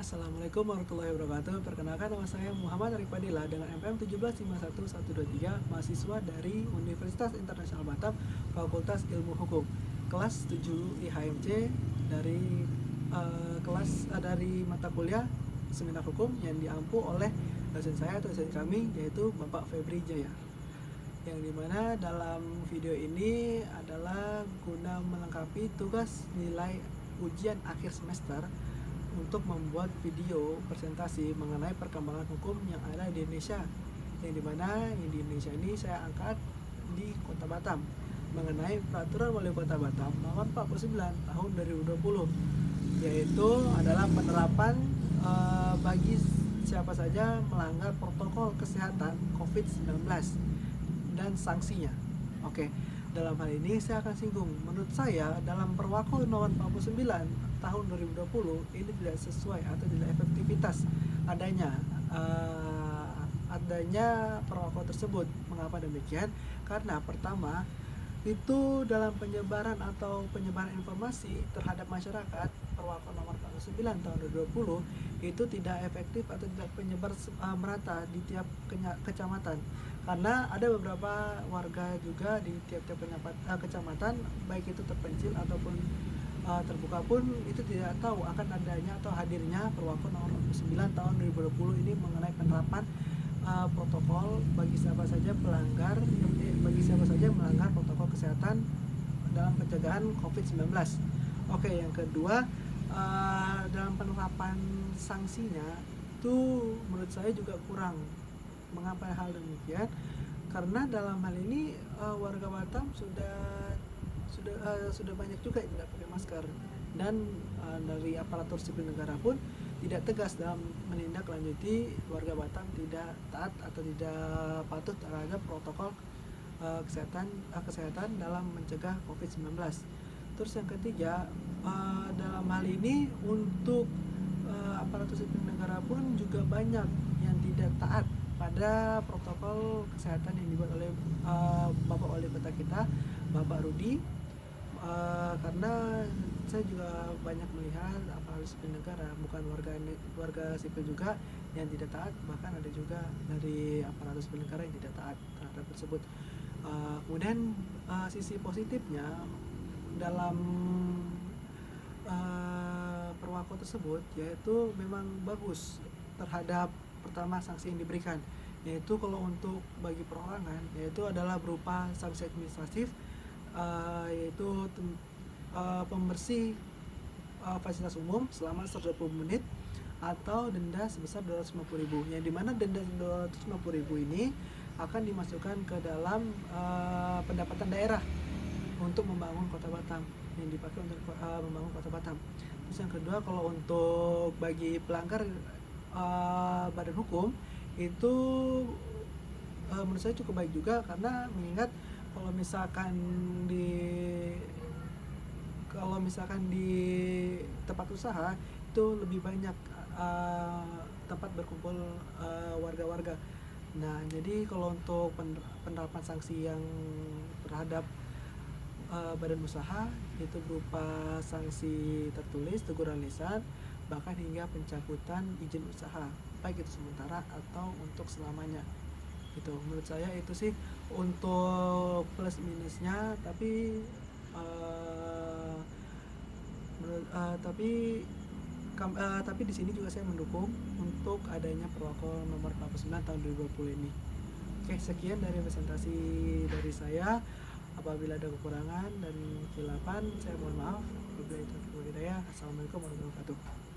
Assalamualaikum warahmatullahi wabarakatuh. Perkenalkan, nama saya Muhammad Arif Fadila dengan NPM 1751123, mahasiswa dari Universitas Internasional Batam, Fakultas Ilmu Hukum, kelas 7 IHMC dari dari mata kuliah Seminar Hukum yang diampu oleh dosen saya atau dosen kami, yaitu Bapak Febri Jaya. Yang dimana dalam video ini adalah guna melengkapi tugas nilai ujian akhir semester untuk membuat video presentasi mengenai perkembangan hukum yang ada di Indonesia, yang dimana di Indonesia ini saya angkat di Kota Batam mengenai Peraturan Wali Kota Batam Nomor 49 Tahun 2020, yaitu adalah penerapan bagi siapa saja melanggar protokol kesehatan COVID-19 dan sanksinya. Oke, dalam hal ini saya akan singgung, menurut saya dalam Perwako nomor 49 tahun 2020 ini tidak sesuai atau tidak efektivitas adanya Perwako tersebut. Mengapa demikian? Karena pertama, itu dalam penyebaran informasi terhadap masyarakat, Perwako nomor 49 tahun 2020 itu tidak efektif atau tidak penyebar merata di tiap kecamatan, karena ada beberapa warga juga di tiap-tiap kecamatan, baik itu terpencil ataupun terbuka pun, itu tidak tahu akan adanya atau hadirnya Perwako nomor 9 tahun 2020 ini mengenai penerapan protokol bagi siapa saja melanggar protokol kesehatan dalam pencegahan COVID-19. Oke, yang kedua, dalam penerapan sanksinya itu menurut saya juga kurang. Mengapa hal demikian? Karena dalam hal ini warga Batam sudah banyak juga yang tidak pakai masker, dan dari aparatur sipil negara pun tidak tegas dalam menindaklanjuti warga Batam tidak taat atau tidak patuh terhadap protokol kesehatan dalam mencegah COVID-19. Terus yang ketiga, dalam hal ini untuk aparatur sipil negara pun juga banyak yang tidak taat pada protokol kesehatan yang dibuat oleh Bapak Wali Kota kita, Bapak Rudi. Karena saya juga banyak melihat aparatur sipil negara, bukan warga sipil juga yang tidak taat, bahkan ada juga dari aparatur sipil negara yang tidak taat terhadap tersebut. Kemudian sisi positifnya dalam Perwako tersebut, yaitu memang bagus terhadap pertama sanksi yang diberikan, yaitu kalau untuk bagi perorangan, yaitu adalah berupa sanksi administratif, yaitu pembersih fasilitas umum selama 120 menit atau denda sebesar 250.000, yang dimana denda 250.000 ini akan dimasukkan ke dalam pendapatan daerah untuk membangun Kota Batam, yang dipakai untuk membangun Kota Batam. Terus yang kedua, kalau untuk bagi pelanggar badan hukum itu menurut saya cukup baik juga, karena mengingat kalau misalkan di tempat usaha itu lebih banyak tempat berkumpul warga-warga. Nah, jadi kalau untuk penerapan sanksi yang terhadap badan usaha itu berupa sanksi tertulis, teguran lisan, bahkan hingga pencabutan izin usaha, baik itu sementara atau untuk selamanya. Itu menurut saya itu sih untuk plus minusnya, tapi tapi di sini juga saya mendukung untuk adanya Perwako nomor 49 tahun 2020 ini. Oke, sekian dari presentasi dari saya. Apabila ada kekurangan dan kesilapan, saya mohon maaf. Wabillahi taufiq wal hidayah. Assalamualaikum warahmatullahi wabarakatuh.